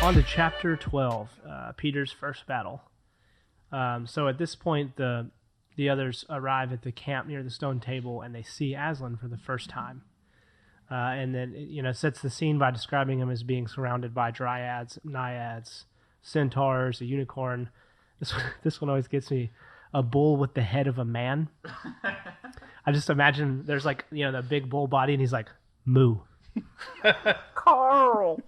On to chapter 12, Peter's first battle. So at this point, the others arrive at the camp near the stone table, and they see Aslan for the first time. And then, sets the scene by describing him as being surrounded by dryads, naiads, centaurs, a unicorn. This one always gets me. A bull with the head of a man. I just imagine there's the big bull body, and he's like, moo. Carl.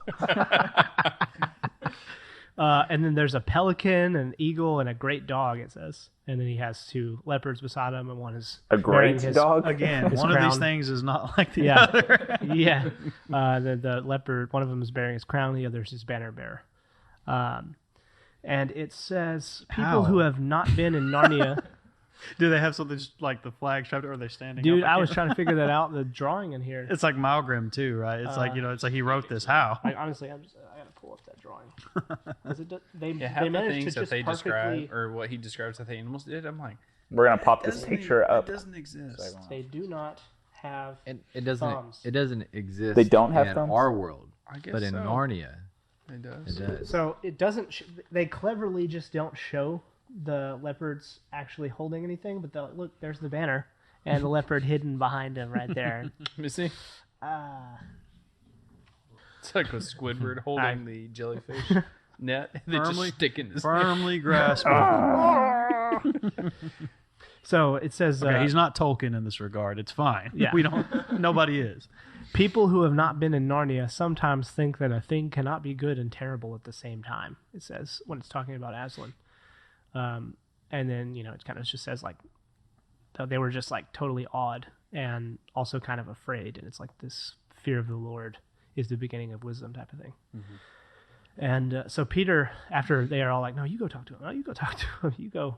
And then there's a pelican, an eagle, and a great dog, it says. And then he has two leopards beside him, and one is a great dog. Again, one crown. Of these things is not like the other. Yeah. The leopard, one of them is bearing his crown, the other is his banner bearer. And it says, people who have not been in Narnia... Do they have something just like the flag strapped, or are they standing Dude, up? I was trying to figure that out, the drawing in here. It's like Malgrim too, right? It's it's like he wrote this. How? Honestly, I got to pull up that drawing. They half the managed things to that just they perfectly... describe, or what he describes that the animals did, I'm like... We're going to pop this picture up. It doesn't exist. They do not have it doesn't thumbs. It doesn't exist. They don't have in thumbs? our world, I guess but in so. Narnia, It does. it does. So it doesn't... they cleverly just don't show the leopards actually holding anything, but look, there's the banner, and the leopard hidden behind him right there. Let me see. It's like a Squidward holding the jellyfish net, and then just sticking his Firmly grasp. So it says... Okay, he's not Tolkien in this regard. It's fine. Yeah. Nobody is. People who have not been in Narnia sometimes think that a thing cannot be good and terrible at the same time, it says, when it's talking about Aslan. And then, it kind of just says, they were just, totally awed and also kind of afraid. And it's like this fear of the Lord is the beginning of wisdom type of thing. Mm-hmm. And so Peter, after they are all like, no, you go talk to him. No, you go talk to him. You go.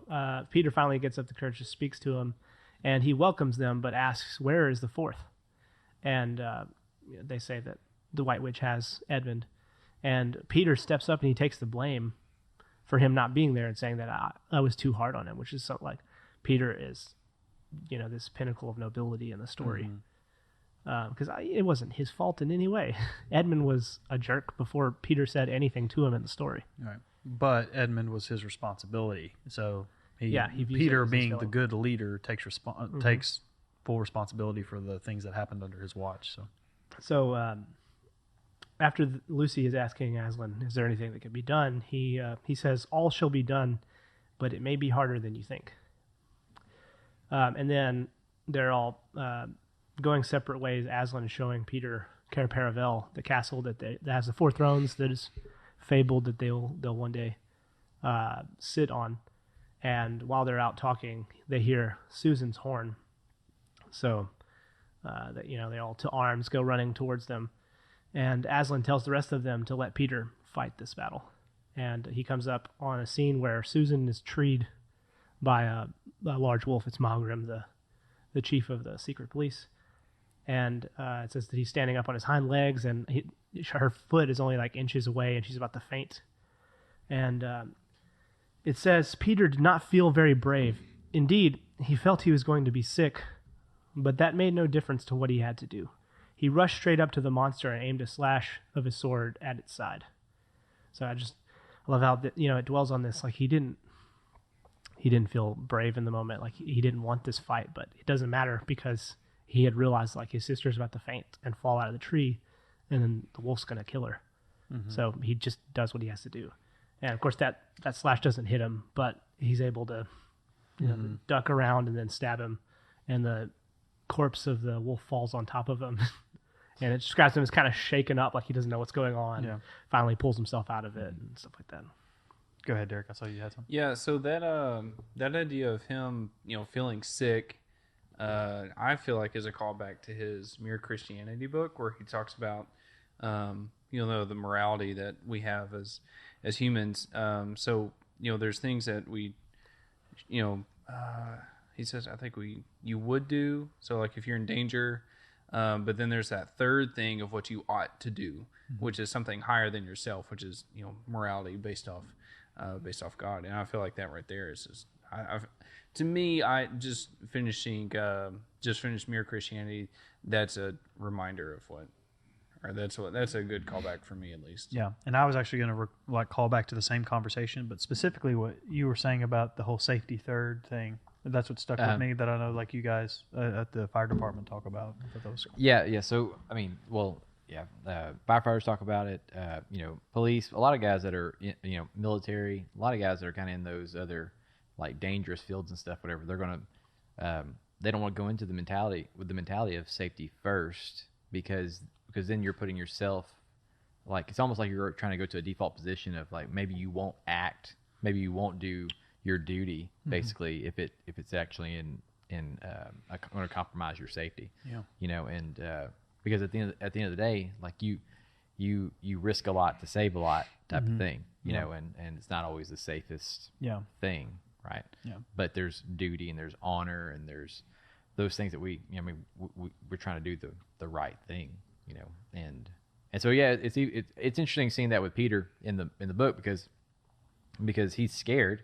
Peter finally gets up the courage, just speaks to him, and he welcomes them, but asks, where is the fourth? And they say that the White Witch has Edmund. And Peter steps up and he takes the blame for him not being there and saying that I was too hard on him, which is something like Peter is, this pinnacle of nobility in the story. Because it wasn't his fault in any way. Edmund was a jerk before Peter said anything to him in the story. Right. But Edmund was his responsibility. So he views Peter, it as being his the good leader, takes full responsibility for the things that happened under his watch. So after Lucy is asking Aslan, is there anything that can be done? He says, all shall be done, but it may be harder than you think. And then they're all going separate ways. Aslan is showing Peter Cair Paravel, the castle that has the 4 thrones that is fabled that they'll one day sit on. And while they're out talking, they hear Susan's horn. So they all to arms, go running towards them. And Aslan tells the rest of them to let Peter fight this battle. And he comes up on a scene where Susan is treed by a large wolf. It's Malgrim, the chief of the secret police. And it says that he's standing up on his hind legs, and her foot is only inches away, and she's about to faint. And it says, Peter did not feel very brave. Indeed, he felt he was going to be sick, but that made no difference to what he had to do. He rushed straight up to the monster and aimed a slash of his sword at its side. So I love how it dwells on this. He didn't feel brave in the moment. He didn't want this fight, but it doesn't matter because he had realized his sister's about to faint and fall out of the tree, and then the wolf's going to kill her. Mm-hmm. So he just does what he has to do. And of course that slash doesn't hit him, but he's able to duck around and then stab him, and the corpse of the wolf falls on top of him. And it describes him as kind of shaken up, he doesn't know what's going on. Yeah. Finally pulls himself out of it and stuff like that. Go ahead, Derek. I saw you had something. Yeah, so that idea of him, feeling sick, I feel like is a callback to his Mere Christianity book, where he talks about, the morality that we have as humans. So there's things that we, he says, I think you would do. So if you're in danger. But then there's that third thing of what you ought to do, which is something higher than yourself, which is morality based off God. And I feel like that right there is just, to me, I just finished Mere Christianity. That's a reminder of Or that's a good callback for me, at least. Yeah, and I was actually going to call back to the same conversation, but specifically what you were saying about the whole safety third thing. That's what stuck with me. That I know, like you guys at the fire department talk about. Yeah. So I mean, firefighters talk about it. Police. A lot of guys that are military. A lot of guys that are kind of in those other like dangerous fields and stuff. Whatever. They're gonna. They don't want to go into the mentality of safety first because then you're putting yourself, like, it's almost like you're trying to go to a default position of like, maybe you won't act, maybe you won't do your duty, basically, if it's actually going to compromise your safety. And because at the end of the day, like you risk a lot to save a lot type of thing, and it's not always the safest thing, right? But there's duty and there's honor and there's those things that we're trying to do the right thing, and so it's interesting seeing that with Peter in the book because he's scared,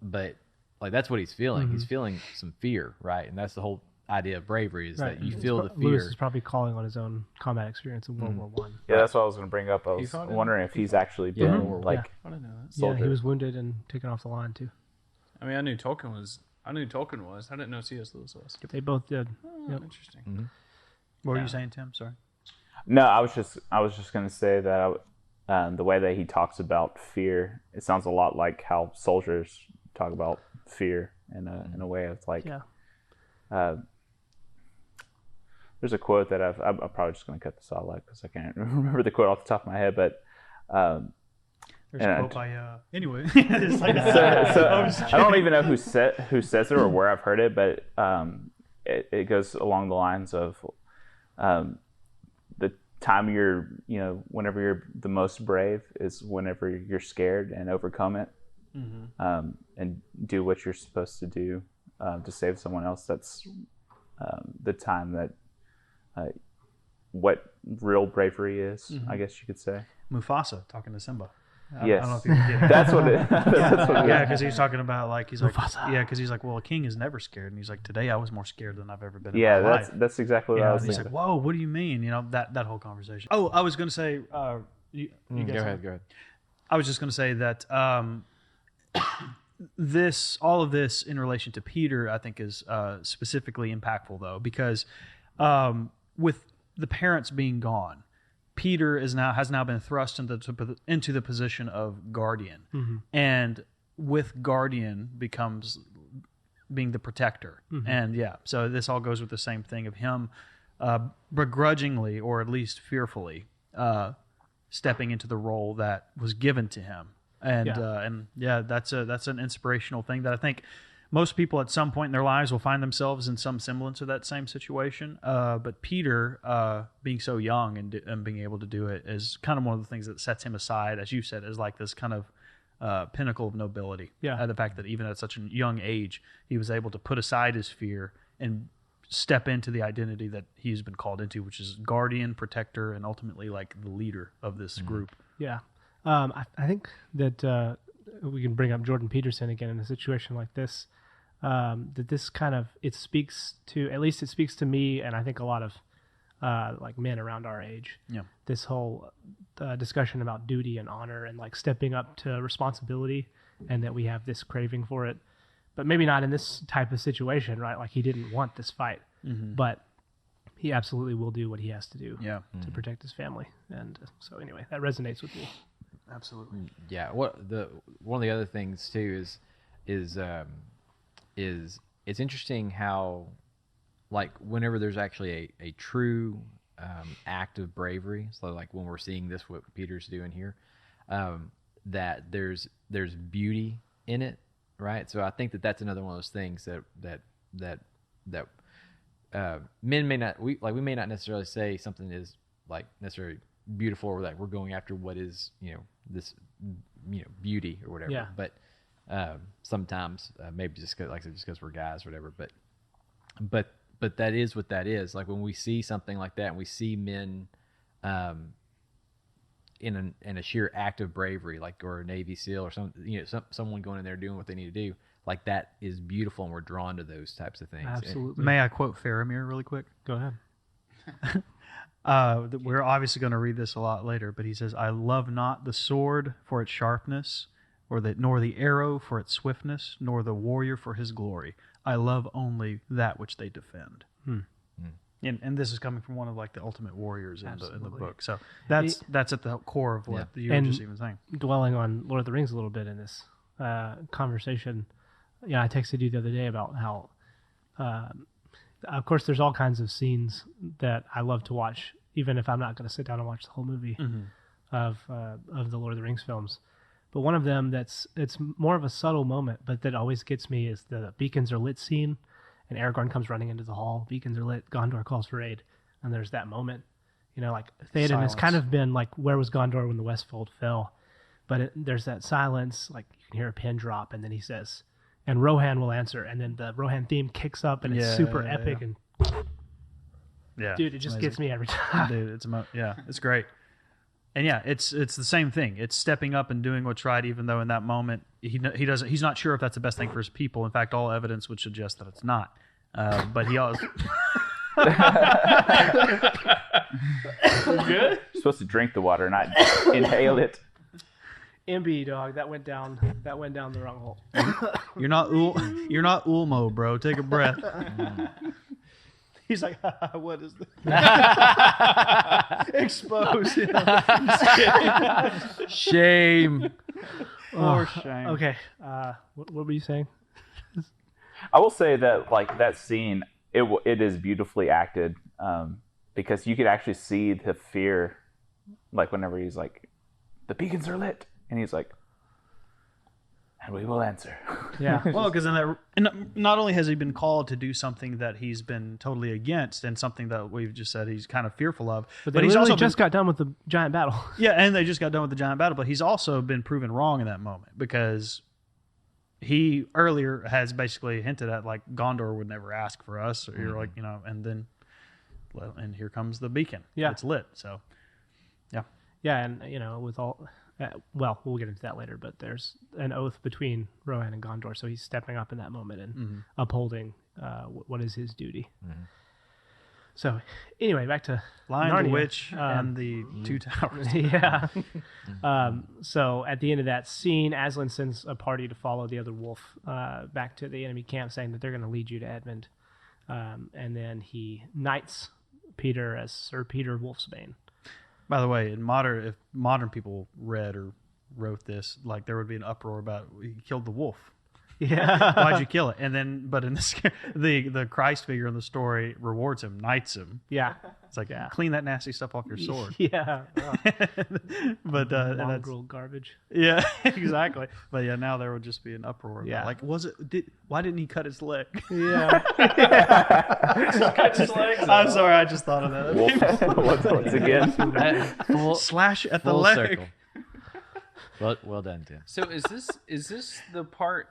but like that's what he's feeling. He's feeling some fear, right? And that's the whole idea of bravery is that you feel the fear. Lewis is probably calling on his own combat experience in World War I. Yeah, that's what I was going to bring up. I was wondering if he's actually been I didn't know that. soldier. Yeah, he was wounded and taken off the line too. I mean, I knew Tolkien was. I didn't know C.S. Lewis was. They both did. Oh, interesting. What were you saying, Tim? Sorry. No, I was just going to say that the way that he talks about fear, it sounds a lot like how soldiers talk about fear in a way of like. Yeah. There's a quote that I'm probably just going to cut this all out because I can't remember the quote off the top of my head, but. There's a quote by anyway. I don't even know who says it or where I've heard it, but it goes along the lines of the time whenever you're the most brave is whenever you're scared and overcome it, and do what you're supposed to do to save someone else. That's the time that what real bravery is, I guess you could say. Mufasa talking to Simba. Yes, I don't know if you can get it. That's what it. That's what it is. Because he's talking about he's like, Mufasa. because he's like, well, a king is never scared, and he's like, today I was more scared than I've ever been. In Yeah, my life. that's exactly what I was and he's thinking. like, whoa, what do you mean? That whole conversation. Oh, I was going to say, you guys Go ahead. I was just going to say that all of this in relation to Peter, I think, is specifically impactful though, because with the parents being gone, Peter has now been thrust into the position of guardian, and with guardian becomes being the protector, and so this all goes with the same thing of him begrudgingly or at least fearfully stepping into the role that was given to him, and that's an inspirational thing that I think most people at some point in their lives will find themselves in some semblance of that same situation. But Peter, being so young and being able to do it is kind of one of the things that sets him aside, as you said, as like this kind of pinnacle of nobility. Yeah. The fact that even at such a young age, he was able to put aside his fear and step into the identity that he's been called into, which is guardian, protector, and ultimately like the leader of this group. Yeah. I think that we can bring up Jordan Peterson again in a situation like this. That this kind of it speaks to me, and I think a lot of like men around our age. Yeah. This whole discussion about duty and honor and like stepping up to responsibility, and that we have this craving for it, but maybe not in this type of situation, right? Like he didn't want this fight, but he absolutely will do what he has to do to protect his family. And so anyway, that resonates with me. Absolutely. Yeah. One of the other things too is it's interesting how, like, whenever there's actually a true act of bravery, so like when we're seeing this, what Peter's doing here, that there's beauty in it, right? So I think that's another one of those things that men may not, we may not necessarily say something is like necessarily beautiful or like we're going after what is this beauty or whatever, but sometimes maybe just because we're guys or whatever, but that is what that is. Like when we see something like that and we see men in a sheer act of bravery, like, or a Navy SEAL or someone going in there doing what they need to do, like that is beautiful, and we're drawn to those types of things. Absolutely. May I quote Faramir really quick? Go ahead. We're obviously going to read this a lot later, but he says, "I love not the sword for its sharpness, nor the arrow for its swiftness, nor the warrior for his glory. I love only that which they defend." And this is coming from one of like the ultimate warriors in the book. So that's at the core of what you were just even saying. Dwelling on Lord of the Rings a little bit in this conversation, I texted you the other day about how, of course, there's all kinds of scenes that I love to watch, even if I'm not going to sit down and watch the whole movie of the Lord of the Rings films. But one of them it's more of a subtle moment, but that always gets me is the beacons are lit scene. And Aragorn comes running into the hall. Beacons are lit. Gondor calls for aid. And there's that moment. Like Theoden has kind of been like, where was Gondor when the Westfold fell? But there's that silence. Like you can hear a pin drop. And then he says, and Rohan will answer. And then the Rohan theme kicks up and it's super epic. And dude, it just amazing. Gets me every time. Dude, it's great. And it's the same thing. It's stepping up and doing what's right, even though in that moment he's not sure if that's the best thing for his people. In fact, all evidence would suggest that it's not. But he always good. You're supposed to drink the water, not inhale it. MB dog, that went down the wrong hole. You're not Ulmo, bro. Take a breath. He's like, what is this? Exposed. Shame. Shame. Okay. What were you saying? I will say that like that scene, it is beautifully acted because you could actually see the fear, like whenever he's like, the beacons are lit, and he's like, and we will answer. Yeah. Well, because not only has he been called to do something that he's been totally against and something that we've just said he's kind of fearful of, but he's also just got done with the giant battle. Yeah, and they just got done with the giant battle, but he's also been proven wrong in that moment because he earlier has basically hinted at like Gondor would never ask for us, or you're like, and then, and here comes the beacon. Yeah, it's lit. So, yeah, and with all. Well, we'll get into that later, but there's an oath between Rohan and Gondor, so he's stepping up in that moment and upholding what is his duty. So, anyway, back to Lion, Narnia. The Witch, and the Two Towers. Yeah. So, at the end of that scene, Aslan sends a party to follow the other wolf back to the enemy camp, saying that they're going to lead you to Edmund. And then he knights Peter as Sir Peter Wolfsbane. By the way, if modern people read or wrote this, like there would be an uproar about he killed the wolf. Yeah, why'd you kill it? And then, but in this, the Christ figure in the story rewards him, knights him. Yeah, it's like clean that nasty stuff off your sword. Yeah, but mongrel garbage. Yeah, exactly. But now there would just be an uproar. Yeah, like why didn't he cut his leg? Yeah, cut his legs. I'm sorry, I just thought of that. Once again, slash at the leg. Circle. Well done, Tim. So is this the part?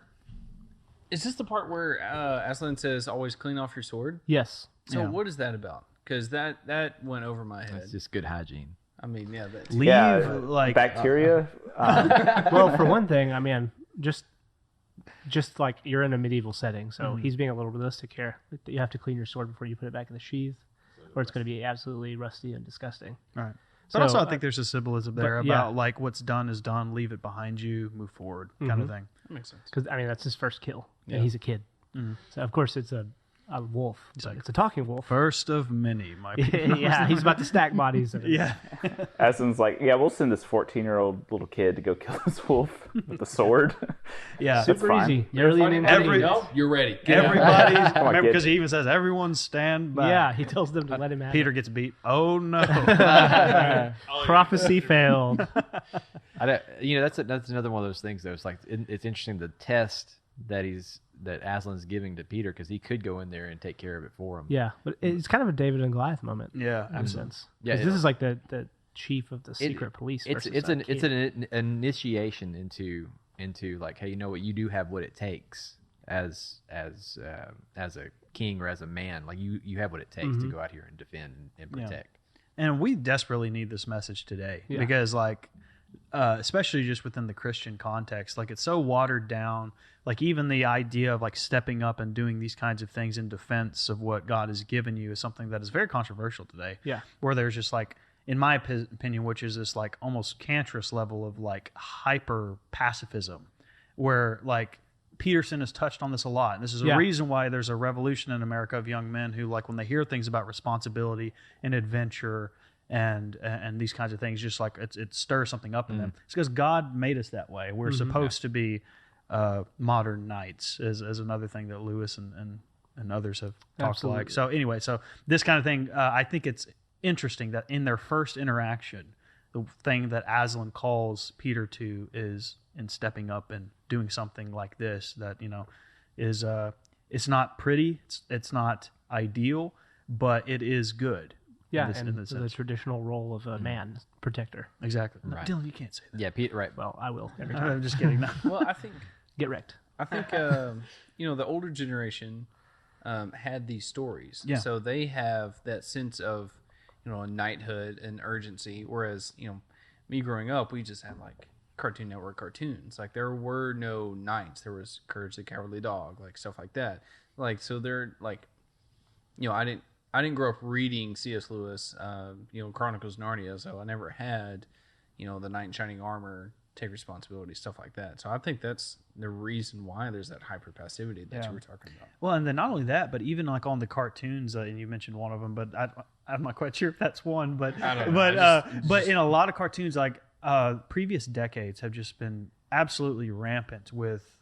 Is this the part where Aslan says, "Always clean off your sword"? Yes. So what is that about? Because that went over my head. It's just good hygiene. I mean, that's like bacteria. Well, for one thing, I mean, just like you're in a medieval setting, so he's being a little realistic here. You have to clean your sword before you put it back in the sheath, or it's going to be absolutely rusty and disgusting. Right. But also, I think there's a symbolism there about like what's done is done, leave it behind you, move forward, kind of thing. That makes sense. Because that's his first kill, and he's a kid. So of course it's a wolf. It's a talking wolf. First of many, my people. Yeah, he's about to stack bodies. Yeah. Aslan's like, we'll send this 14-year-old little kid to go kill this wolf with a sword. Yeah, super easy. You're ready. Everybody's remember because he even says everyone stand by. Yeah, he tells them to let him out. Peter gets beat. Oh no! Prophecy failed. That's another one of those things though. It's like it's interesting the test that Aslan's giving to Peter because he could go in there and take care of it for him. Yeah, but it's kind of a David and Goliath moment. Yeah, in a sense. Yeah, this is like the chief of the secret police. It's an initiation into like, hey, you do have what it takes as a king or as a man. Like you have what it takes to go out here and defend and protect. And we desperately need this message today because like especially just within the Christian context. Like, it's so watered down. Like, even the idea of like stepping up and doing these kinds of things in defense of what God has given you is something that is very controversial today. Yeah. Where there's just like, in my opinion, which is this like almost cancerous level of like hyper pacifism, where like Peterson has touched on this a lot. And this is a reason why there's a revolution in America of young men who, like, when they hear things about responsibility and adventure and these kinds of things, just like it stirs something up in them. It's because God made us that way. We're supposed to be modern knights, is another thing that Lewis and others have talked like. So anyway, so this kind of thing, I think it's interesting that in their first interaction, the thing that Aslan calls Peter to is in stepping up and doing something like this that, you know, is it's not pretty, it's not ideal, but it is good. Yeah, in the traditional role of a man protector. Exactly. Right. Dylan, you can't say that. Yeah, Pete. Right. Well, I will every time. I'm just kidding. No. Well, I think Get wrecked. you know, the older generation had these stories, so they have that sense of, you know, knighthood and urgency. Whereas, you know, me growing up, we just had like Cartoon Network cartoons. Like, there were no knights. There was Courage the Cowardly Dog, like stuff like that. Like, so they're like, you know, I didn't grow up reading C.S. Lewis, you know, Chronicles of Narnia, so I never had, you know, the knight in shining armor, take responsibility, stuff like that. So I think that's the reason why there's that hyper passivity that you were talking about. Well, and then not only that, but even like on the cartoons, and you mentioned one of them, but I'm not quite sure if that's one. But I don't know. But in a lot of cartoons, like previous decades have just been absolutely rampant with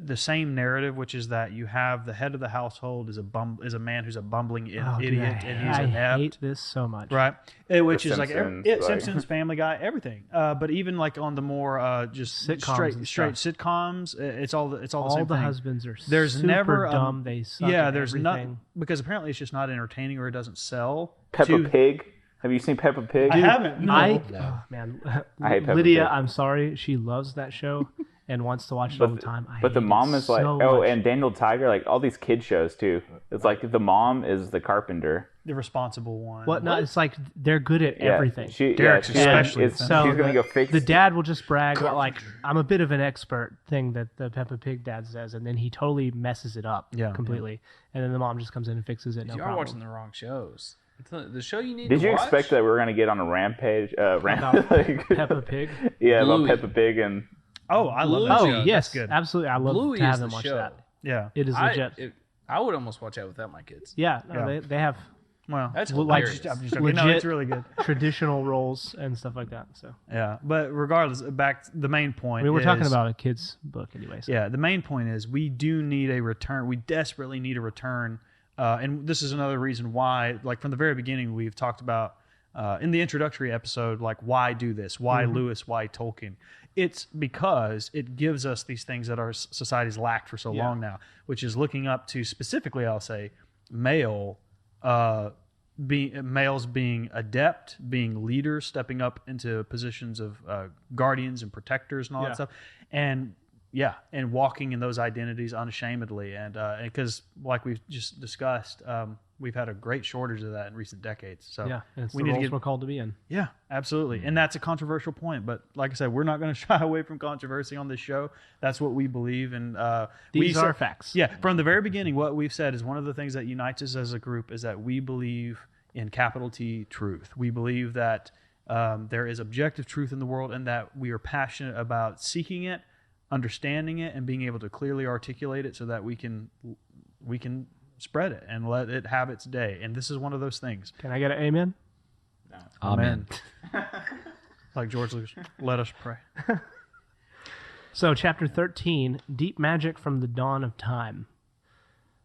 the same narrative, which is that you have the head of the household is a man who's a bumbling idiot, and he's inept. I hate this so much. Right, which is Simpsons, like Simpsons, Family Guy, everything. But even like on the more just Sitcoms straight sitcoms, it's all the same All the thing. husbands are There's super never dumb. They suck. Yeah, at there's everything. nothing, because apparently it's just not entertaining or it doesn't sell. Peppa Pig. Have you seen Peppa Pig? I haven't. No. Oh, man, I hate Peppa Lydia, Pig. I'm sorry. She loves that show and wants to watch it all the time. But the mom is like, and Daniel Tiger, like all these kid shows too. It's like the mom is the carpenter. The responsible one. What? No, it's like they're good at everything. Derek's especially. She's gonna go fix. The dad will just brag about, like, I'm a bit of an expert thing that the Peppa Pig dad says, and then he totally messes it up completely. And then the mom just comes in and fixes it. No You are problem. watching the wrong shows. The show you need Did to you watch? expect that we were gonna get on a rampage? About Peppa Pig? Yeah, Bluey. about Peppa Pig and. Oh, I love that Oh show. yes, That's good. absolutely. I love Bluey to have is them the watch show. that. Yeah. It is legit. I would almost watch that without my kids. Yeah, no, they have Well, That's like hilarious. I'm just joking. legit No, it's really good. traditional roles and stuff like that. So Yeah, but regardless, back the main point. we're talking is- about a kid's book anyway. So. Yeah, the main point is we do need a return. We desperately need a return. And this is another reason why, like from the very beginning, we've talked about in the introductory episode, like, why do this? Why Lewis? Why Tolkien? It's because it gives us these things that our society's lacked for so long now, which is looking up to specifically, I'll say, males being adept, being leaders, stepping up into positions of guardians and protectors and all that stuff, and walking in those identities unashamedly, and because like we've just discussed, we've had a great shortage of that in recent decades. So Yeah, and it's we the need to roles get we're called to be in. yeah, absolutely, and that's a controversial point. But like I said, we're not going to shy away from controversy on this show. That's what we believe, and These are facts. Yeah, from the very beginning, what we've said is one of the things that unites us as a group is that we believe in capital T truth. We believe that there is objective truth in the world, and that we are passionate about seeking it, understanding it, and being able to clearly articulate it so that we can spread it and let it have its day. And this is one of those things. Can I get an amen? Amen. Like George Lucas, let us pray. So chapter 13, Deep Magic from the Dawn of Time.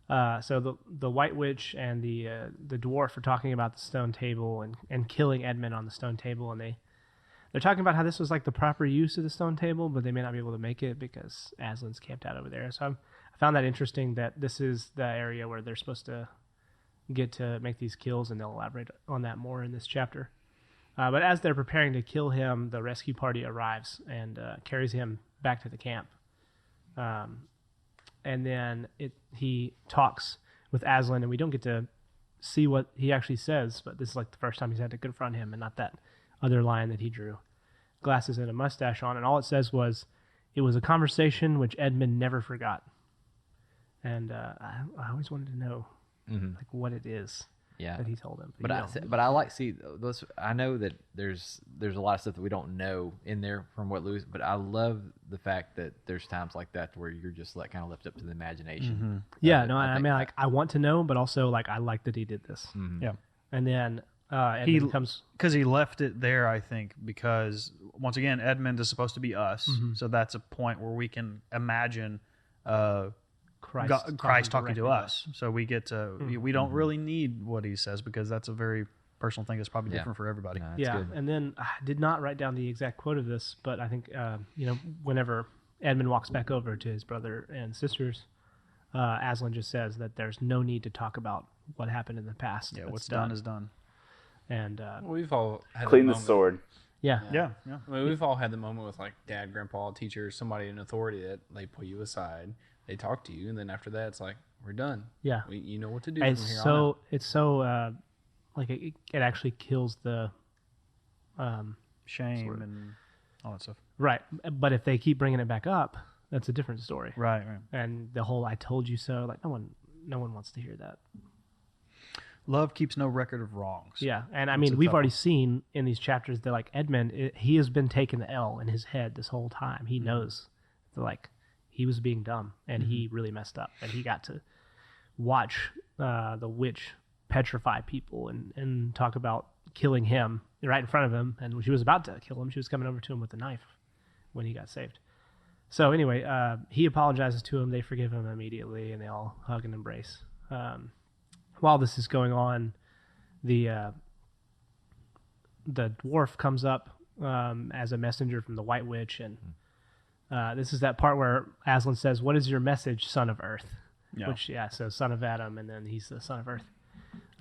So the White Witch and the dwarf are talking about the stone table and killing Edmund on the stone table, and they're talking about how this was like the proper use of the stone table, but they may not be able to make it because Aslan's camped out over there. So I found that interesting that this is the area where they're supposed to get to make these kills, and they'll elaborate on that more in this chapter. But as they're preparing to kill him, the rescue party arrives and carries him back to the camp. And then he talks with Aslan, and we don't get to see what he actually says, but this is like the first time he's had to confront him, and not that other line that he drew. glasses and a mustache on, and all it says was, "It was a conversation which Edmund never forgot." And I always wanted to know like what it is that he told him. But I like those. I know that there's a lot of stuff that we don't know in there from what Lewis. But I love the fact that there's times like that where you're just like kind of left up to the imagination. Yeah, no, I mean, like I want to know, but also like I like that he did this. Yeah. And then Edmund comes because he left it there. I think because once again, Edmund is supposed to be us, so that's a point where we can imagine Christ talking to us. So we get to we don't really need what he says because that's a very personal thing that's probably different for everybody. No, good. And then I did not write down the exact quote of this, but I think whenever Edmund walks back over to his brother and sisters, Aslan just says that there's no need to talk about what happened in the past. Yeah, what's done is done. And we've all had Clean that the moment. sword. yeah. I mean, we've all had the moment with like dad, grandpa, teacher, somebody in authority that they pull you aside, they talk to you, and then after that, it's like we're done. Yeah. You know what to do It's from here on so out. it's so like it actually kills the Shame sort of. and all that stuff. right. But if they keep bringing it back up, that's a different story. Right. And the whole "I told you so," like no one wants to hear that. Love keeps no record of wrongs. Yeah, and I That's mean, a we've tough already one. seen in these chapters that like Edmund, he has been taking the L in his head this whole time. He knows that like he was being dumb and he really messed up, and he got to watch the witch petrify people and talk about killing him right in front of him. And she was about to kill him. She was coming over to him with a knife when he got saved. So anyway, he apologizes to him. They forgive him immediately, and they all hug and embrace. While this is going on, the dwarf comes up as a messenger from the White Witch, and this is that part where Aslan says, "What is your message, son of Earth?" Yeah. Which, so son of Adam, and then he's the son of Earth.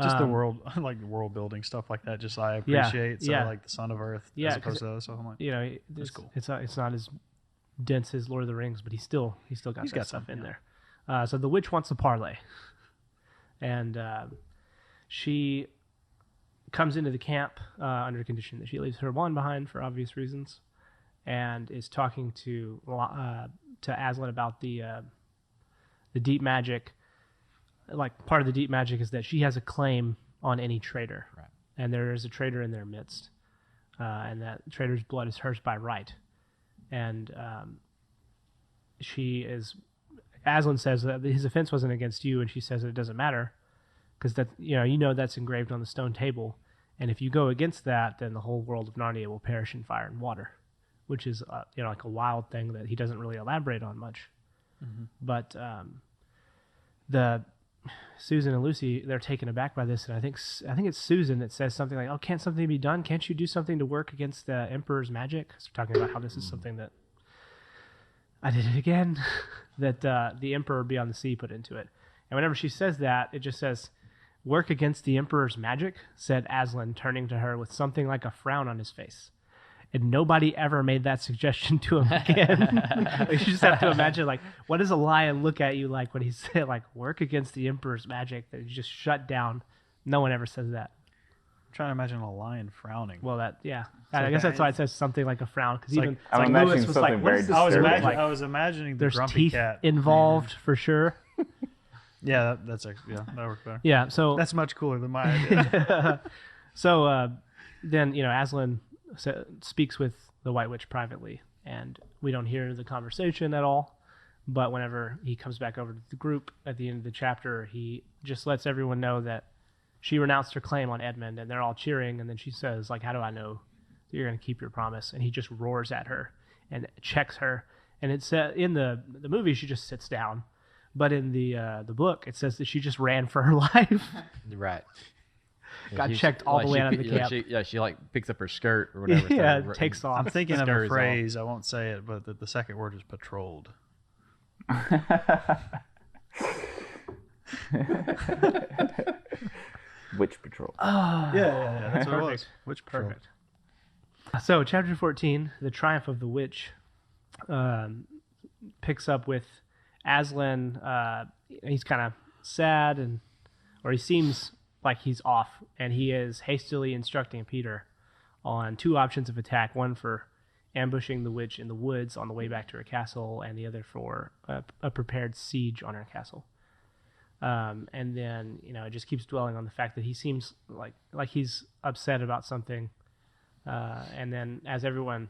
Just the world, I like the world building stuff like that. Just I appreciate. So yeah. I like the Son of Earth as opposed to other stuff. I'm like, It's cool. It's not as dense as Lord of the Rings, but he's still got He's that got stuff some, in there. So the witch wants a parlay, and she comes into the camp under condition that she leaves her wand behind for obvious reasons, and is talking to Aslan about the deep magic. Like part of the deep magic is that she has a claim on any traitor, Right. and there is a traitor in their midst, and that traitor's blood is hers by right. And Aslan says that his offense wasn't against you, and she says that it doesn't matter because that that's engraved on the stone table, and if you go against that, then the whole world of Narnia will perish in fire and water, which is like a wild thing that he doesn't really elaborate on much. But the Susan and Lucy, they're taken aback by this, and I think it's Susan that says something like, "Oh, can't something be done? Can't you do something to work against the Emperor's magic?" So we're talking about how this is something that I did it again, that the Emperor beyond the sea put into it. And whenever she says that, it just says, "Work against the Emperor's magic," said Aslan, turning to her with something like a frown on his face. And nobody ever made that suggestion to him again. You just have to imagine, like, what does a lion look at you like when he said, like, work against the Emperor's magic, that he just shut down? No one ever says that. I'm trying to imagine a lion frowning. Well, I guess that's why it says something like a frown, because even I'm like imagining Lewis was something like, what very is this? disturbing. Like, I was imagining the there's grumpy teeth cat involved for sure. Yeah, that's actually that worked better. Yeah, so That's much cooler than my idea. so then Aslan speaks with the White Witch privately, and we don't hear the conversation at all. But whenever he comes back over to the group at the end of the chapter, he just lets everyone know that she renounced her claim on Edmund, and they're all cheering. And then she says, like, "How do I know that you're going to keep your promise?" And he just roars at her and checks her. And it's in the movie, she just sits down, but in the book, it says that she just ran for her life. Right. Got She's- checked all the way out of the camp. She like picks up her skirt or whatever. Yeah, started takes off. I'm thinking of a Scurries off. phrase. I won't say it, but the second word is patrolled. Witch Patrol. Yeah. That's what it was. Perfect. Which patrol? Perfect. So, chapter 14, the triumph of the witch, picks up with Aslan. He's kind of sad, or he seems like he's off, and he is hastily instructing Peter on two options of attack: one for ambushing the witch in the woods on the way back to her castle, and the other for a prepared siege on her castle. And then, it just keeps dwelling on the fact that he seems like he's upset about something. And then as everyone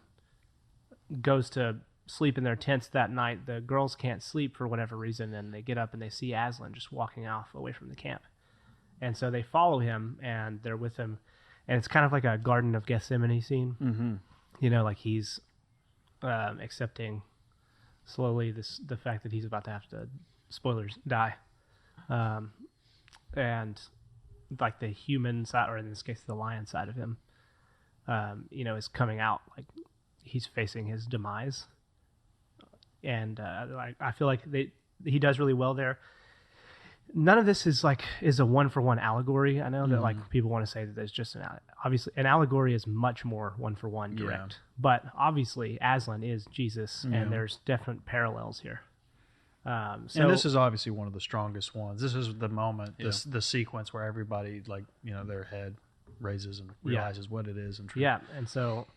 goes to sleep in their tents that night, the girls can't sleep for whatever reason, and they get up and they see Aslan just walking off away from the camp. And so they follow him, and they're with him. And it's kind of like a Garden of Gethsemane scene. Mm-hmm. Like he's accepting slowly the fact that he's about to have to, spoilers, die. And like the human side, or in this case, the lion side of him, is coming out. Like he's facing his demise. And I feel like he does really well there. None of this is a one-for-one allegory. I know that people want to say that there's just obviously an allegory is much more one-for-one direct. But obviously Aslan is Jesus, and there's definite parallels here. And this is obviously one of the strongest ones. This is the moment, the sequence where everybody their head raises and realizes what it is. And so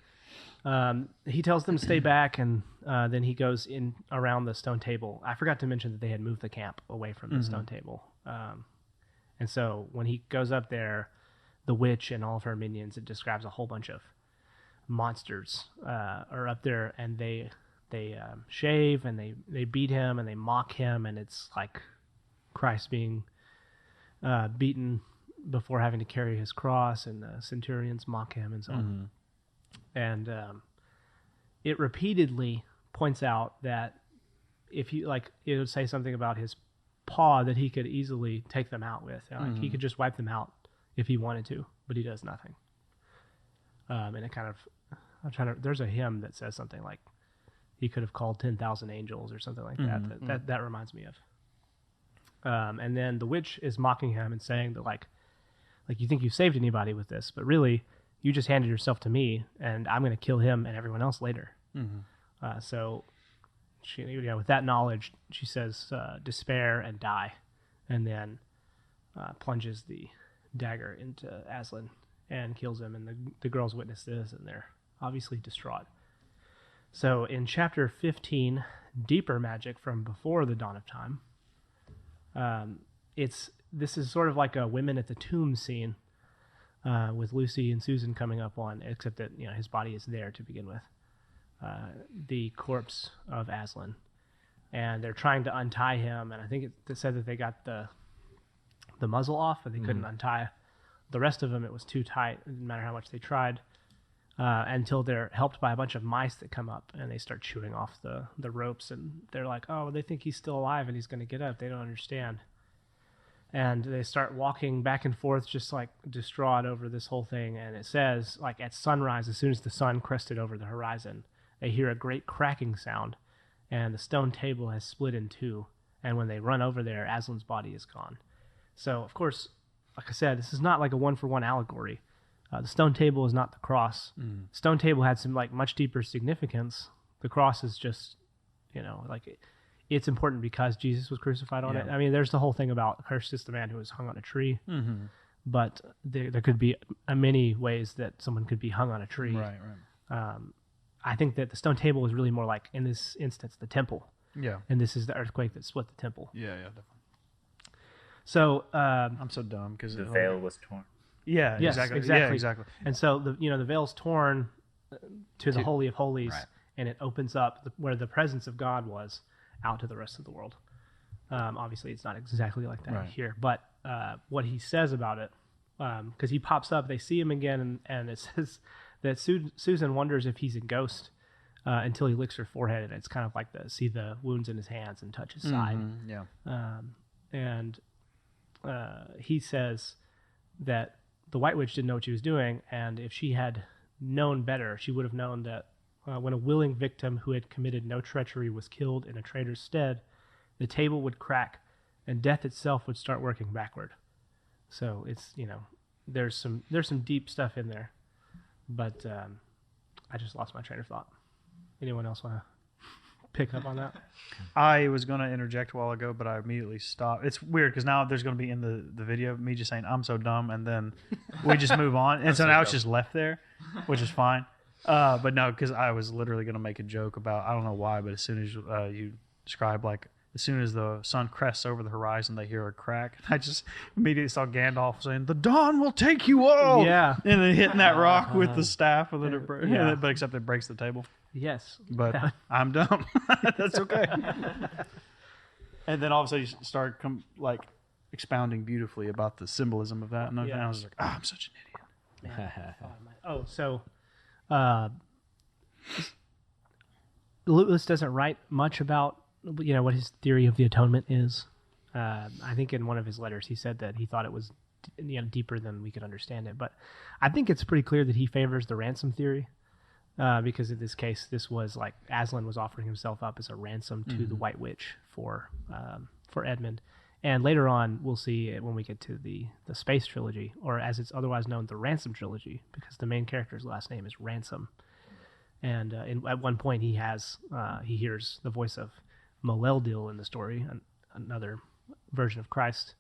he tells them to stay back, and then he goes in around the stone table. I forgot to mention that they had moved the camp away from the stone table. And so when he goes up there, the witch and all of her minions, it describes a whole bunch of monsters are up there, and they shave and they beat him and they mock him, and it's like Christ being beaten before having to carry his cross, and the centurions mock him and so on. And it repeatedly points out that if you it would say something about his paw that he could easily take them out with. He could just wipe them out if he wanted to, but he does nothing. And it kind of, there's a hymn that says something like he could have called 10,000 angels or something like that. That reminds me of. And then the witch is mocking him and saying that like you think you saved anybody with this, but really you just handed yourself to me, and I'm going to kill him and everyone else later. So she, with that knowledge, she says, despair and die, and then plunges the dagger into Aslan and kills him. And the girls witness this, and they're obviously distraught. So in chapter 15, Deeper Magic from Before the Dawn of Time, this is sort of like a women at the tomb scene, with Lucy and Susan coming up on, except that his body is there to begin with, the corpse of Aslan, and they're trying to untie him. And I think it said that they got the muzzle off, and they couldn't untie the rest of him. It was too tight. It didn't matter how much they tried, until they're helped by a bunch of mice that come up, and they start chewing off the ropes. And they're like, oh, they think he's still alive and he's going to get up. They don't understand. And they start walking back and forth, just like distraught over this whole thing. And it says, like at sunrise, as soon as the sun crested over the horizon, they hear a great cracking sound, and the stone table has split in two. And when they run over there, Aslan's body is gone. So, of course, like I said, this is not like a one-for-one allegory. The stone table is not the cross. Stone table had some much deeper significance. The cross is just, it's important because Jesus was crucified on it. I mean, there's the whole thing about cursed is the man who was hung on a tree. But there could be many ways that someone could be hung on a tree. Right. I think that the stone table is really more like, in this instance, the temple. Yeah. And this is the earthquake that split the temple. Yeah, definitely. So I'm so dumb because the veil was torn. Yeah, yes, exactly. Yeah, exactly. And so the veil's torn to the Holy of Holies, right. and it opens up where the presence of God was out to the rest of the world. Obviously, it's not exactly like that here, but what he says about it, because he pops up, they see him again, and it says that Susan wonders if he's a ghost until he licks her forehead, and it's kind of like see the wounds in his hands and touch his side. And he says that the White Witch didn't know what she was doing, and if she had known better, she would have known that when a willing victim who had committed no treachery was killed in a traitor's stead, the table would crack, and death itself would start working backward. So it's there's some deep stuff in there, but I just lost my train of thought. Anyone else want to pick up on that? I was going to interject a while ago, but I immediately stopped. It's weird because now there's going to be in the video me just saying I'm so dumb, and then we just move on, and so now it's just left there, which is fine. But no, because I was literally going to make a joke about, I don't know why, but as soon as you describe, like, as soon as the sun crests over the horizon, they hear a crack. I just immediately saw Gandalf saying, "The dawn will take you all." Yeah. And then hitting that rock with the staff, and then it Yeah. but except it breaks the table. Yes. But I'm dumb. That's okay. And then all of a sudden you start expounding beautifully about the symbolism of that. And I was like, I'm such an idiot. Oh, so Lewis doesn't write much about what his theory of the atonement is. I think in one of his letters he said that he thought it was deeper than we could understand it. But I think it's pretty clear that he favors the ransom theory because in this case, this was like Aslan was offering himself up as a ransom to the White Witch for Edmund. And later on, we'll see it when we get to the Space Trilogy, or as it's otherwise known, the Ransom Trilogy, because the main character's last name is Ransom. And at one point, he hears the voice of Moleldil in the story, another version of Christ,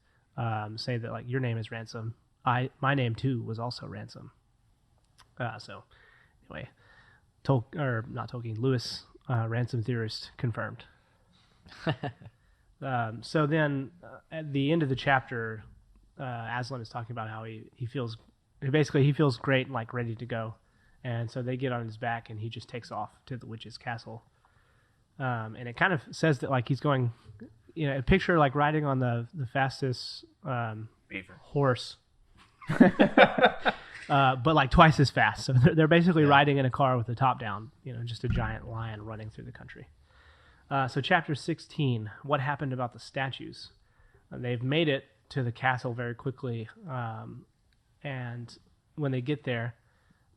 say that like your name is Ransom. My name too was also Ransom. So anyway, Lewis, ransom theorist confirmed. So then at the end of the chapter, Aslan is talking about how he feels great and like ready to go. And so they get on his back and he just takes off to the witch's castle. And it kind of says that like he's going, picture like riding on the fastest horse, but like twice as fast. So they're basically riding in a car with the top down, just a giant lion running through the country. So chapter 16, what happened about the statues? They've made it to the castle very quickly. And when they get there,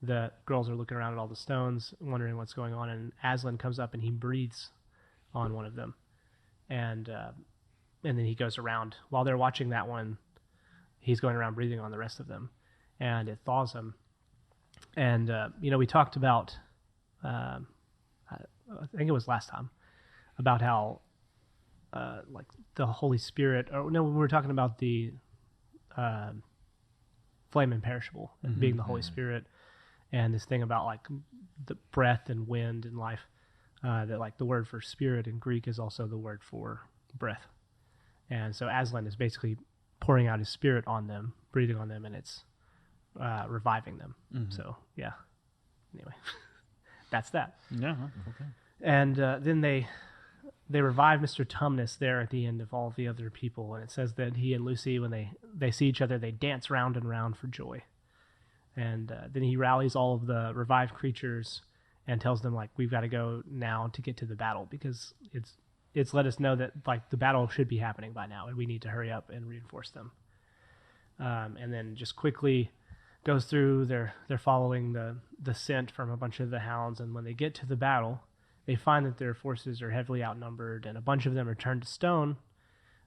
the girls are looking around at all the stones, wondering what's going on. And Aslan comes up and he breathes on one of them. And then he goes around. While they're watching that one, he's going around breathing on the rest of them. And it thaws him. And, we talked about, I think it was last time, about how like the Holy Spirit, when we were talking about the flame imperishable being the Holy Spirit, and this thing about like the breath and wind and life, that like the word for spirit in Greek is also the word for breath. And so Aslan is basically pouring out his spirit on them, breathing on them, and it's reviving them. So yeah, anyway, that's that. Yeah. Okay. And then they revive Mr. Tumnus there at the end of all the other people, and it says that he and Lucy, when they see each other, they dance round and round for joy. And then he rallies all of the revived creatures and tells them like, we've got to go now to get to the battle, because it's let us know that like the battle should be happening by now and we need to hurry up and reinforce them. And then just quickly goes through, they're following the scent from a bunch of the hounds, and when they get to the battle, they find that their forces are heavily outnumbered and a bunch of them are turned to stone.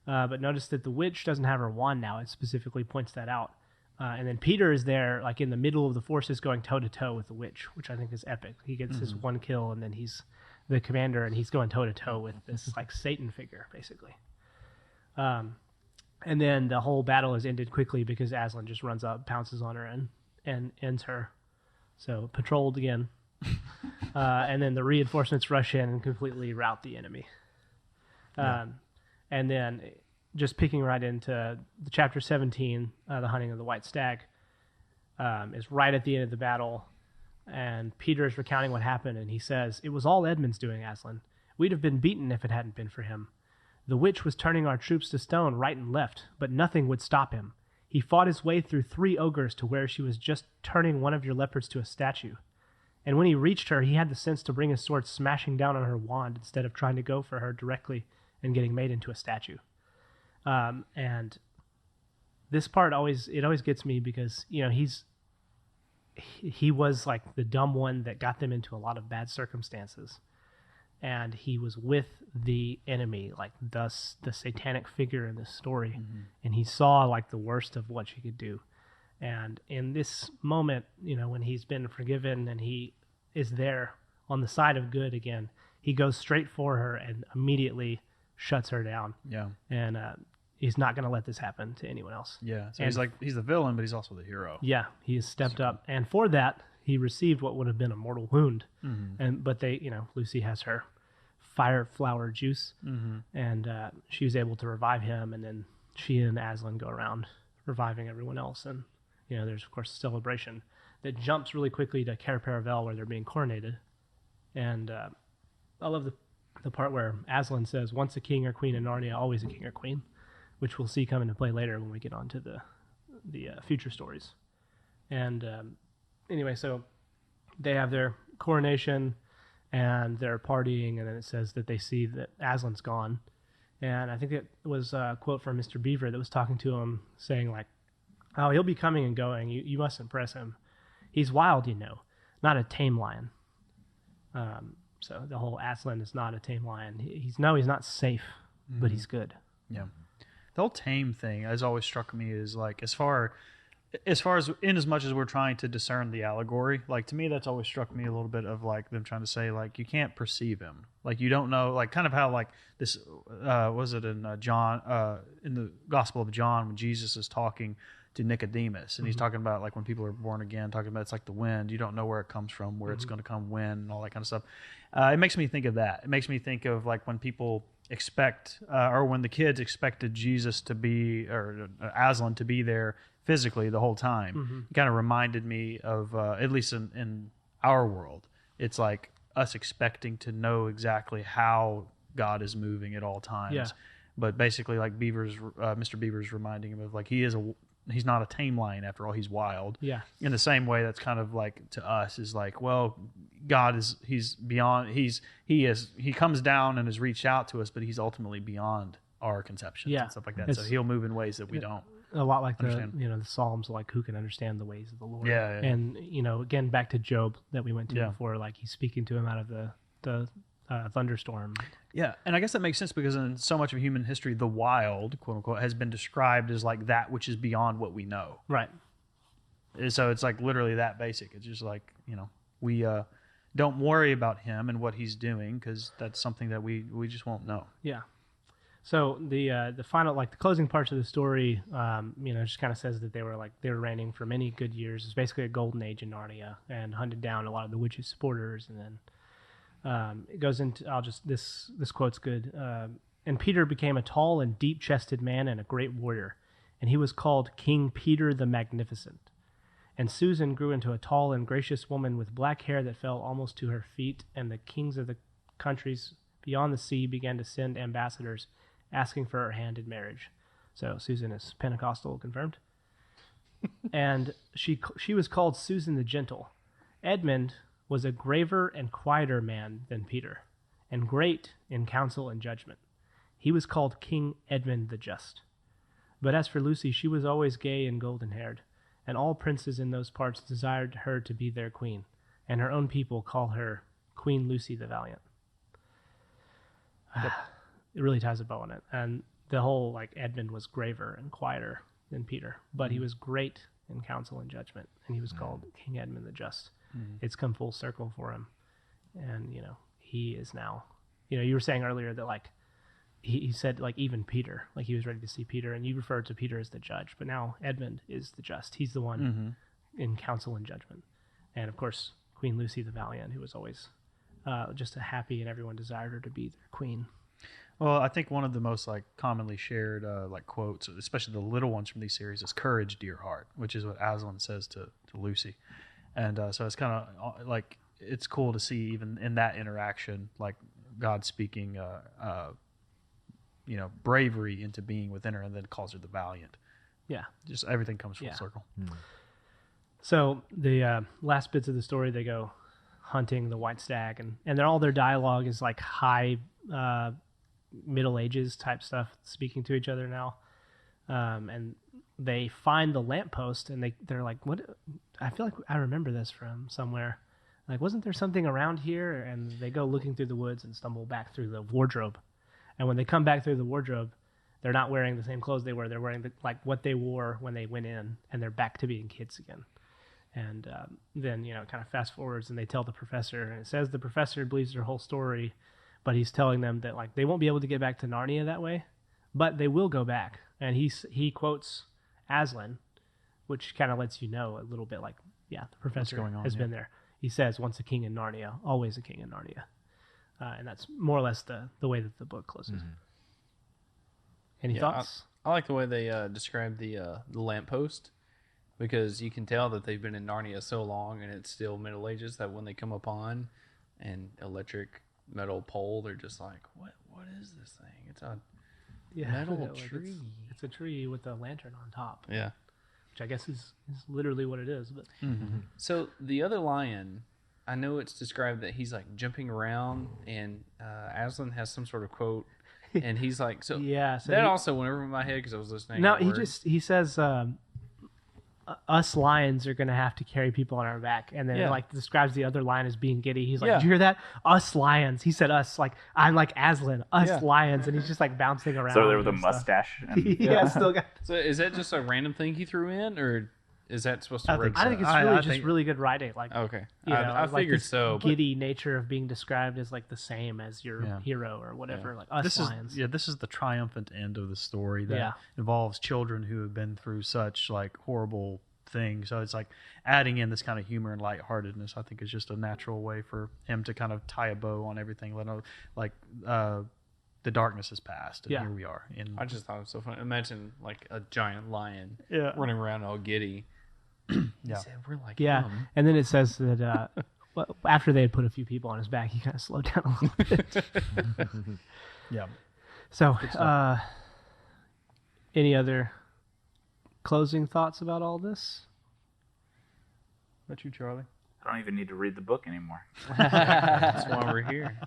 But notice that the witch doesn't have her wand now. It specifically points that out. And then Peter is there, like in the middle of the forces, going toe-to-toe with the witch, which I think is epic. He gets his one kill, and then he's the commander, and he's going toe-to-toe with this like Satan figure, basically. And then the whole battle is ended quickly because Aslan just runs up, pounces on her, and ends her. So patrolled again. And then the reinforcements rush in and completely rout the enemy. And then just picking right into the chapter 17, the hunting of the White Stag, is right at the end of the battle. And Peter is recounting what happened, and he says, "It was all Edmund's doing, Aslan. We'd have been beaten if it hadn't been for him. The witch was turning our troops to stone right and left, but nothing would stop him. He fought his way through 3 ogres to where she was just turning one of your leopards to a statue. And when he reached her, he had the sense to bring his sword smashing down on her wand instead of trying to go for her directly and getting made into a statue." And this part always gets me because, he was like the dumb one that got them into a lot of bad circumstances. And he was with the enemy, like the satanic figure in this story. And he saw like the worst of what she could do. And in this moment, when he's been forgiven and he is there on the side of good again, he goes straight for her and immediately shuts her down. Yeah. And he's not going to let this happen to anyone else. Yeah. So he's the villain, but he's also the hero. Yeah, he has stepped up. And for that, he received what would have been a mortal wound. But Lucy has her fire flower juice, and she was able to revive him, and then she and Aslan go around reviving everyone else. And there's of course a celebration that jumps really quickly to Cair Paravel where they're being coronated. And I love the part where Aslan says, "Once a king or queen in Narnia, always a king or queen," which we'll see come into play later when we get on to the future stories. And anyway, so they have their coronation and they're partying, and then it says that they see that Aslan's gone. And I think it was a quote from Mr. Beaver that was talking to him saying like, "Oh, he'll be coming and going. You must impress him. He's wild, not a tame lion." So the whole Aslan is not a tame lion. He's not safe, but he's good. Yeah. The whole tame thing has always struck me as like, as far as in as much as we're trying to discern the allegory, like to me that's always struck me a little bit of like them trying to say like you can't perceive him, like you don't know, like kind of how like this was it in John in the Gospel of John when Jesus is talking to Nicodemus and he's talking about like when people are born again, talking about it's like the wind, you don't know where it comes from, where it's going to come, when, and all that kind of stuff. It makes me think of that. It makes me think of like when people expect or when the kids expected Jesus to be or Aslan to be there physically the whole time. It kind of reminded me of at least in our world, it's like us expecting to know exactly how God is moving at all times. But basically like Mr. Beaver's reminding him of like he's not a tame lion after all, he's wild. In the same way that's kind of like to us is like, well, God he's beyond, he comes down and has reached out to us, but he's ultimately beyond our conceptions and stuff like that. So he'll move in ways that we don't. A lot like understand. the Psalms, like who can understand the ways of the Lord. Yeah. And again, back to Job that we went to before, like he's speaking to him out of the thunderstorm. Yeah, and I guess that makes sense because in so much of human history, the wild, quote unquote, has been described as like that which is beyond what we know. Right. So it's like literally that basic. It's just like, we don't worry about him and what he's doing because that's something that we just won't know. Yeah. So the final, like the closing parts of the story, just kind of says that they were reigning for many good years. It's basically a golden age in Narnia and hunted down a lot of the witches' supporters, and then it goes into, this quote's good. And Peter became a tall and deep-chested man and a great warrior, and he was called King Peter the Magnificent. And Susan grew into a tall and gracious woman with black hair that fell almost to her feet, and the kings of the countries beyond the sea began to send ambassadors asking for her hand in marriage. So Susan is Pentecostal, confirmed. And she was called Susan the Gentle. Edmund was a graver and quieter man than Peter, and great in counsel and judgment. He was called King Edmund the Just. But as for Lucy, she was always gay and golden-haired, and all princes in those parts desired her to be their queen, and her own people call her Queen Lucy the Valiant. It really ties a bow on it. And the whole, like, Edmund was graver and quieter than Peter, but he was great in counsel and judgment, and he was called King Edmund the Just. It's come full circle for him. And, he is now, you were saying earlier that, like, he said, like, even Peter, like, he was ready to see Peter, and you referred to Peter as the judge, but now Edmund is the just. He's the one in counsel and judgment. And, of course, Queen Lucy the Valiant, who was always just a happy, and everyone desired her to be their queen. Well, I think one of the most like commonly shared like quotes, especially the little ones from these series, is "Courage, dear heart," which is what Aslan says to Lucy, and so it's kind of like it's cool to see even in that interaction, like God speaking, bravery into being within her, and then calls her the valiant. Yeah, just everything comes full circle. So the last bits of the story, they go hunting the White Stag, and then all their dialogue is like high. Middle Ages type stuff, speaking to each other now, and they find the lamppost, and they're like, "What?" I feel like I remember this from somewhere. Like, wasn't there something around here? And they go looking through the woods and stumble back through the wardrobe. And when they come back through the wardrobe, they're not wearing the same clothes they were. They're wearing what they wore when they went in, and they're back to being kids again. And then kind of fast forwards, and they tell the professor, and it says the professor believes their whole story. But he's telling them that like they won't be able to get back to Narnia that way, but they will go back. And he quotes Aslan, which kind of lets you know a little bit like Yeah, the professor going on, has yeah. been there. He says, once a king in Narnia, always a king in Narnia. And that's more or less the way that the book closes. Any thoughts? I like the way they describe the lamppost, because you can tell that they've been in Narnia so long and it's still Middle Ages that when they come upon an electric metal pole, they're just like, what is this thing? It's a metal like tree. It's a tree with a lantern on top, Yeah. which I guess is literally what it is. But So the other lion, I know it's described that he's like jumping around, and Aslan has some sort of quote, and he's like, so yeah, so that also went over my head because I was listening. no, to the word. he says us lions are going to have to carry people on our back, and then Yeah. like describes the other lion as being giddy. He's like, Yeah. "Did you hear that? Us lions." He said us, like I'm like Aslan, us Yeah. lions, and he's just like bouncing around. So there with a and stuff. mustache. And, yeah, still got. So is that just a random thing he threw in, or is that supposed to? I think I think it's I really just think- really good writing. Like, Okay, you know, I like figured this so. but- Giddy nature of being described as like the same as your Yeah. hero or whatever. Like us This lions. this is the triumphant end of the story that Yeah. involves children who have been through such like horrible things. So it's like adding in this kind of humor and lightheartedness, I think, is just a natural way for him to kind of tie a bow on everything. Let know, like the darkness has passed, and Yeah. here we are. In I just thought it was so funny. Imagine like a giant lion Yeah. running around all giddy. Yeah. He said, we're like Yeah, him. and then it says that well, after they had put a few people on his back, he kind of slowed down a little bit. yeah. So, any other closing thoughts about all this? What you, Charlie? I don't even need to read the book anymore. That's why we're here.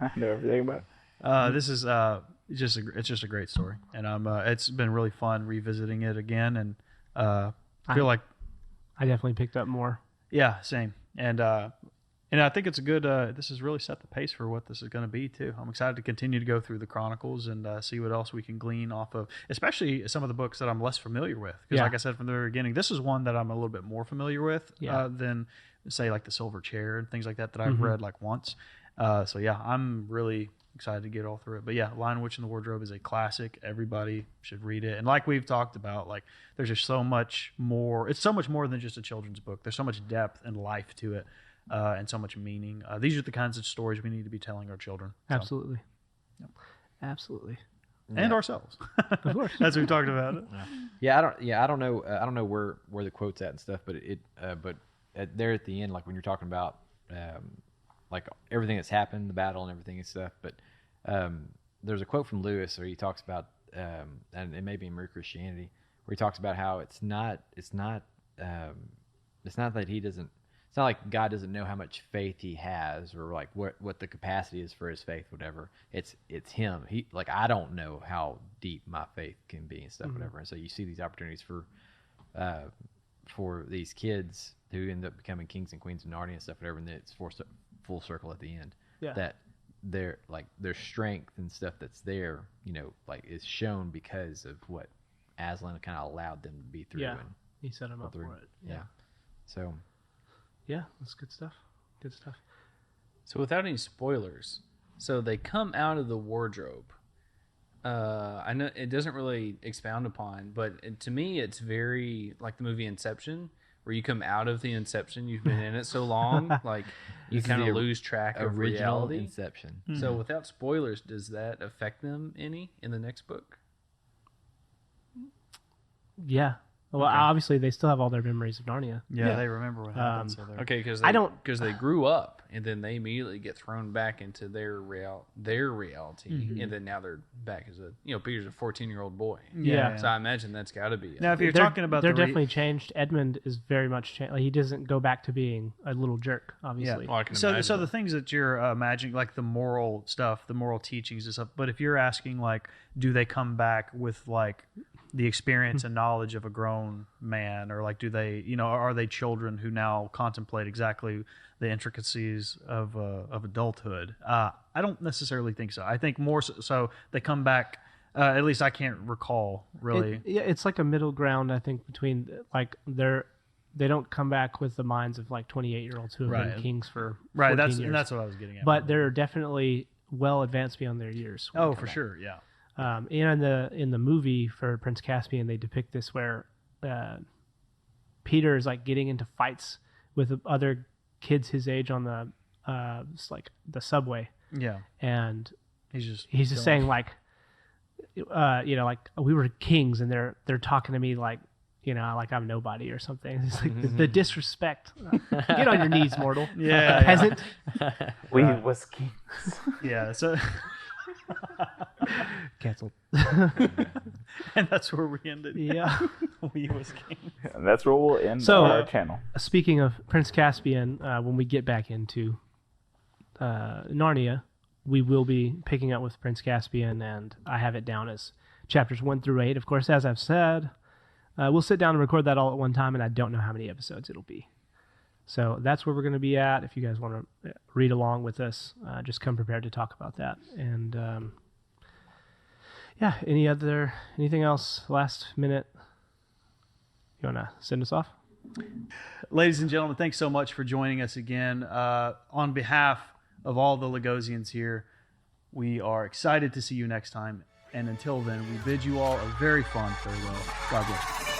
I know everything about it. This is it's just a great story, and it's been really fun revisiting it again, and I feel like I definitely picked up more. yeah, same, and I think it's a good. This has really set the pace for what this is going to be too. I'm excited to continue to go through the Chronicles and see what else we can glean off of, especially some of the books that I'm less familiar with. Because, Yeah. like I said from the very beginning, this is one that I'm a little bit more familiar with Yeah. than say like the Silver Chair and things like that I've read like once. So yeah, I'm really excited to get all through it. But yeah, Lion, Witch, and the Wardrobe is a classic. Everybody should read it. And like we've talked about, like there's just so much more. It's so much more than just a children's book. There's so much depth and life to it. And so much meaning. These are the kinds of stories we need to be telling our children. So. Absolutely. Absolutely. And ourselves. Of course. As we've talked about it. I don't know where the quote's at and stuff, but there at the end, like when you're talking about like everything that's happened, the battle and everything and stuff, but there's a quote from Lewis where he talks about and it may be in Mere Christianity, where he talks about how it's not that he doesn't. It's not like God doesn't know how much faith he has or like what the capacity is for his faith, whatever. It's him. He like I don't know how deep my faith can be and stuff, whatever. And so you see these opportunities for these kids who end up becoming kings and queens of Narnia and stuff, whatever. And then it's full circle at the end. Yeah. That their strength and stuff that's there, like is shown because of what Aslan kind of allowed them to be through. Yeah. And He set him up through. for it. Yeah. So. Yeah, that's good stuff. Good stuff. So without any spoilers, so they come out of the wardrobe. I know it doesn't really expound upon, but to me, it's very like the movie Inception, where you come out of the Inception. You've been in it so long, like you This is kind the of lose track of Original reality. Inception. So without spoilers, does that affect them any in the next book? Yeah. Well, obviously they still have all their memories of Narnia. Yeah, they remember what happened. So they're- Okay, because they grew up and then they immediately get thrown back into their reality, and then now they're back as Peter's a 14-year-old boy. Yeah. So I imagine that's got to be it. Now, if you're They're- talking about they're the definitely changed. Edmund is very much changed. Like, he doesn't go back to being a little jerk, obviously. Well, I can so imagine. the things that you're imagining, like the moral stuff, the moral teachings and stuff. But if you're asking, like, do they come back with like the experience and knowledge of a grown man, or like do they, are they children who now contemplate exactly the intricacies of adulthood? I don't necessarily think so. I think more so they come back. At least I can't recall really. It's like a middle ground, I think, between like they don't come back with the minds of like 28-year-olds who have been kings for 14 years. And that's what I was getting at. But they're definitely well advanced beyond their years. when they oh, come for back. sure, yeah. And in the movie for Prince Caspian, they depict this where Peter is like getting into fights with other kids his age on the like the subway, and he's just saying like, like we were kings and they're talking to me like, like I'm nobody or something. It's like the disrespect. Get on your knees, mortal. Yeah, peasant. We was kings. Yeah, so Canceled. and that's where we ended. Yeah. We was kings. And that's where we'll end our channel. Speaking of Prince Caspian, when we get back into Narnia, we will be picking up with Prince Caspian, and I have it down as chapters 1 through 8. Of course, as I've said, we'll sit down and record that all at one time, and I don't know how many episodes it'll be. So that's where we're going to be at. If you guys want to read along with us, just come prepared to talk about that. And anything else last minute? You want to send us off? Ladies and gentlemen, thanks so much for joining us again. On behalf of all the Logosians here, we are excited to see you next time. And until then, we bid you all a very fond farewell. God bless you.